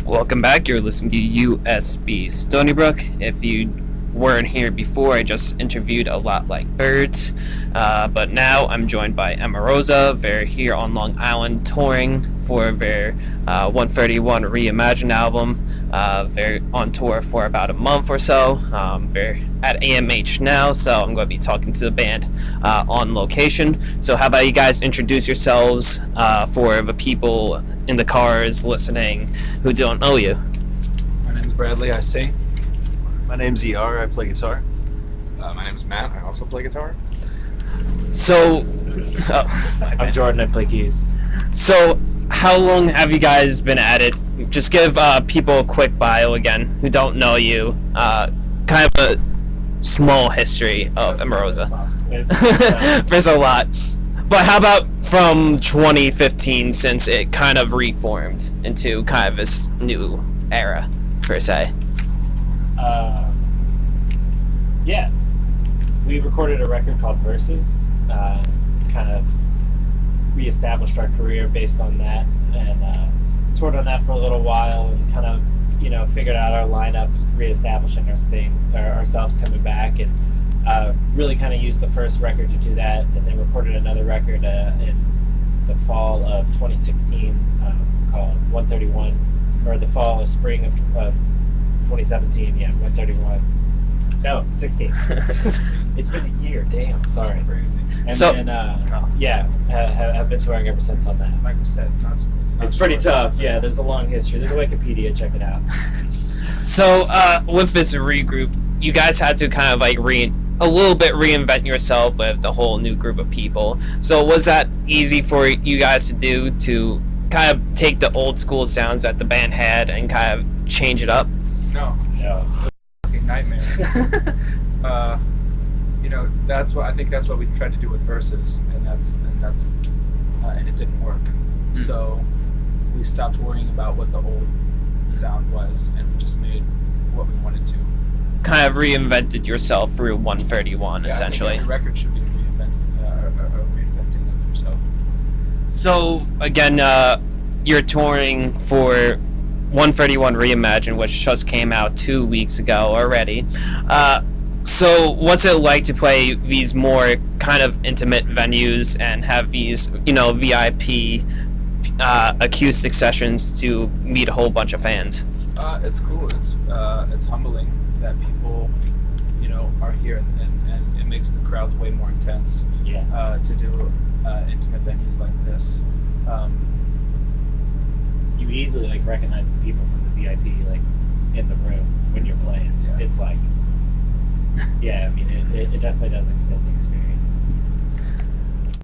Welcome back. You're listening to USB Stony Brook. If you weren't here before, I just interviewed a lot like birds. But now I'm joined by Emarosa. They're here on Long Island touring for their 131 Reimagined album. They're on tour for about a month or so. They're at AMH now, so I'm going to be talking to the band on location. So how about you guys introduce yourselves for the people in the cars listening who don't know you? My name's Bradley, I sing. My name's ER, I play guitar. My name's Matt, I also play guitar. So, I'm Jordan, I play keys. So, how long have you guys been at it? Just give people a quick bio again who don't know you. Kind of a small history of Emarosa. There's a lot. But how about from 2015, since it kind of reformed into kind of this new era, per se? Yeah. We recorded a record called Versus, kind of reestablished our career based on that, and toured on that for a little while, and kind of, figured out our lineup, reestablishing ourselves coming back, and really kind of used the first record to do that, and then recorded another record in the fall of 2016 called 131, or the spring of 2017, 131. No, 16. It's been a year, damn, sorry. And So- then, have been touring ever since on that. Like we said, It's pretty tough, yeah, there's a long history. There's a Wikipedia, check it out. So, with this regroup, you guys had to kind of like reinvent yourself with the whole new group of people. So was that easy for you guys to do, to kind of take the old school sounds that the band had and kind of change it up? No, Yeah. fucking nightmare. That's what we tried to do with Versus, and it didn't work. So we stopped worrying about what the old sound was, and we just made what we wanted to. Kind of reinvented yourself through 131, Yeah, essentially. I think every record should be reinventing of yourself. So, again, you're touring for 131 Reimagined, which just came out 2 weeks ago already. So, what's it like to play these more kind of intimate venues and have these, VIP acoustic sessions to meet a whole bunch of fans? It's cool. It's humbling that people, are here, and it makes the crowds way more intense. Yeah. To do intimate venues like this. You easily recognize the people from the VIP in the room when you're playing. Yeah. It's like, yeah, I mean, it definitely does extend the experience.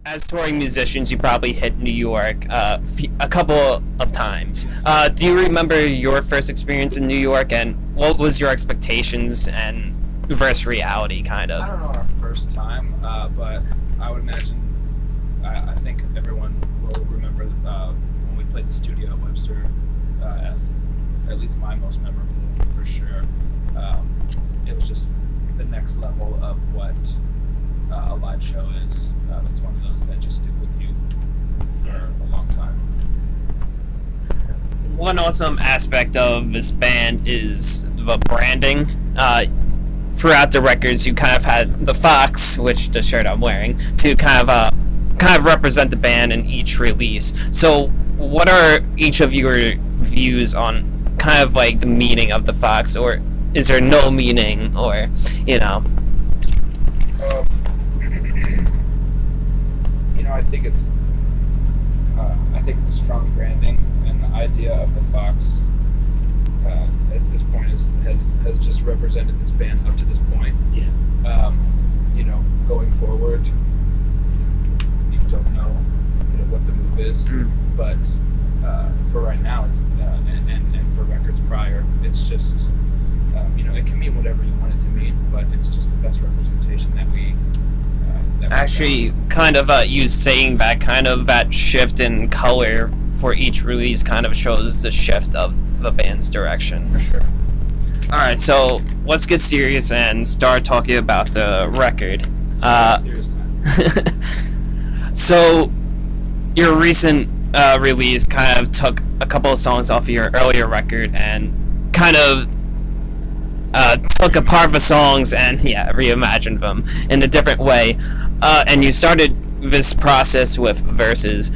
As touring musicians, you probably hit New York a couple of times. Do you remember your first experience in New York, and what was your expectations and versus reality, kind I of? don't know our first time, but I would imagine, I think everyone will remember when we played the studio at Webster as at least my most memorable, for sure. It was just the next level of what a live show is. It's one of those that just stick with you for a long time. One awesome aspect of this band is the branding. Throughout the records, you kind of had the fox, which the shirt I'm wearing, to kind of represent the band in each release. So, what are each of your views on kind of like the meaning of the fox, or is there no meaning, or I think it's a strong branding, and the idea of the fox at this point has just represented this band up to this point. Yeah. Going forward, you don't know, what the move is, but for right now, it's and for records prior, it's just it can mean whatever you want it to mean, but it's just the best representation that we. actually kind of you saying that kind of that shift in color for each release kind of shows the shift of the band's direction. For sure. All right, so let's get serious and start talking about the record. Serious man. So your recent release kind of took a couple of songs off your earlier record and kind of took a part of the songs and reimagined them in a different way. And you started this process with verses.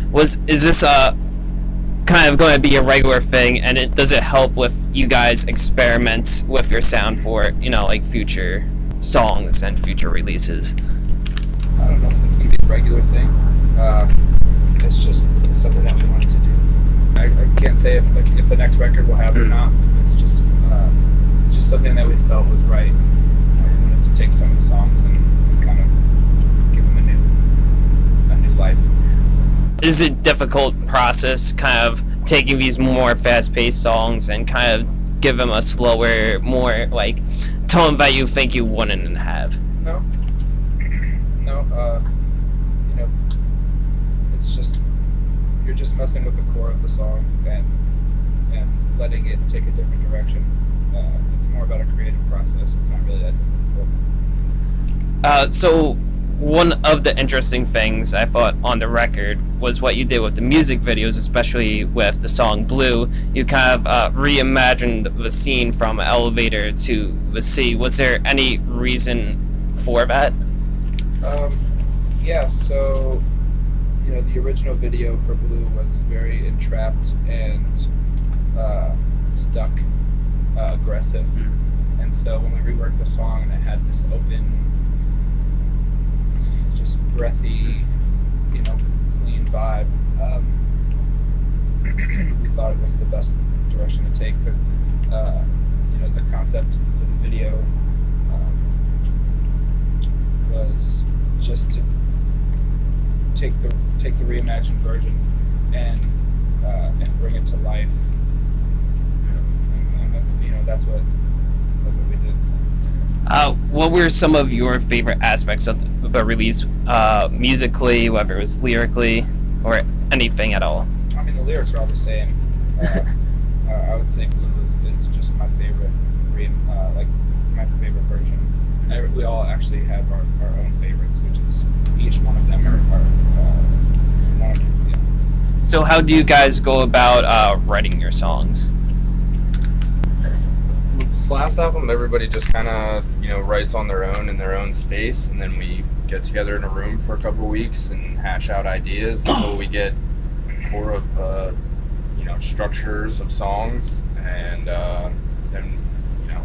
Is this kind of going to be a regular thing, and does it help with you guys experiment with your sound for like future songs and future releases? I don't know if it's going to be a regular thing. It's just something that we wanted to do. I can't say if the next record will have it or not. It's just something that we felt was right. We wanted to take some of the songs and kind of give them a new life. Is it a difficult process, kind of taking these more fast-paced songs and kind of give them a slower, more like tone that you think you wouldn't have? No. It's just you're just messing with the core of the song and letting it take a different direction. It's more about a creative process. It's not really that difficult. So one of the interesting things I thought on the record was what you did with the music videos, especially with the song Blue. You kind of reimagined the scene from an elevator to the sea. Was there any reason for that? Yeah, so the original video for Blue was very entrapped and stuck, aggressive. And so when we reworked the song and it had this open, just breathy, clean vibe, we thought it was the best direction to take. The concept for the video was just to take the reimagined version and bring it to life. And that's what we did. What were some of your favorite aspects of the release, musically, whether it was lyrically, or anything at all? I mean, the lyrics are all the same. I would say Blue is just my favorite, my favorite version. We all actually have our own favorites, which is each one of them are one of them. Yeah. So how do you guys go about writing your songs? With this last album, everybody just kind of writes on their own in their own space, and then we get together in a room for a couple of weeks and hash out ideas until we get a core of structures of songs, and then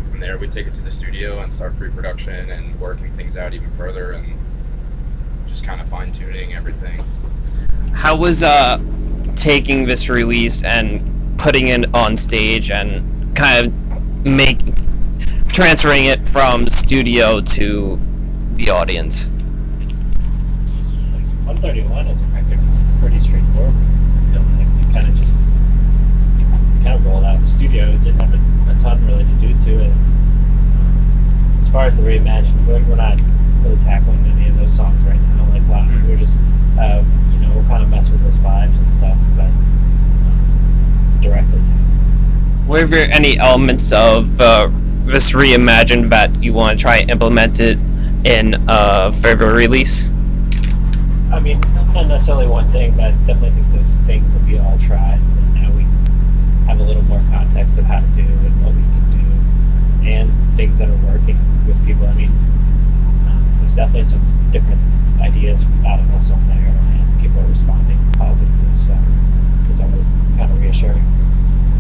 from there we take it to the studio and start pre-production and working things out even further and just kind of fine-tuning everything. How was taking this release and putting it on stage and kind of transferring it from studio to the audience? 131 as a record was pretty straightforward. I feel like we kind of rolled out of the studio. It didn't have a ton really to do to it. As far as the reimagined, we're not really tackling any of those songs right now. Like, wow, we're just we'll kind of mess with those vibes and stuff, but directly. Were there any elements of this reimagined that you want to try and implement it in a further release? I mean, not necessarily one thing, but I definitely think those things that we all tried, and now we have a little more context of how to do and what we can do, and things that are working with people. I mean, there's definitely some different ideas out of us on there, and people are responding positively, so it's always kind of reassuring.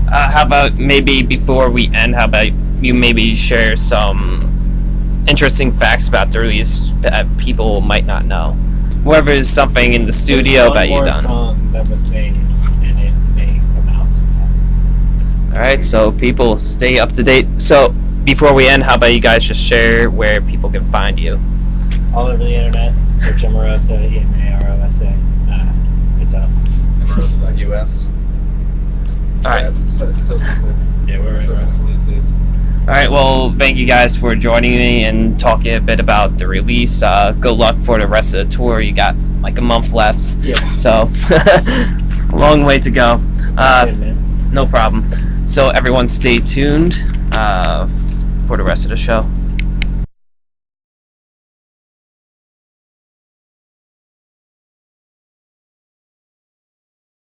How about maybe before we end, how about you maybe share some interesting facts about the release that people might not know? Whether it's something in the studio that you've done. Song that was made, and it may come out sometime. Alright, so people stay up to date. So before we end, how about you guys just share where people can find you? All over the internet, search Emarosa, Emarosa. It's us. Emarosa.us. Alright. It's so simple. Yeah, we're so Emarosa. simple these days. Alright, well, thank you guys for joining me and talking a bit about the release. Good luck for the rest of the tour. You got like a month left. Yeah. So, long way to go. Good, man. No problem. So everyone stay tuned for the rest of the show.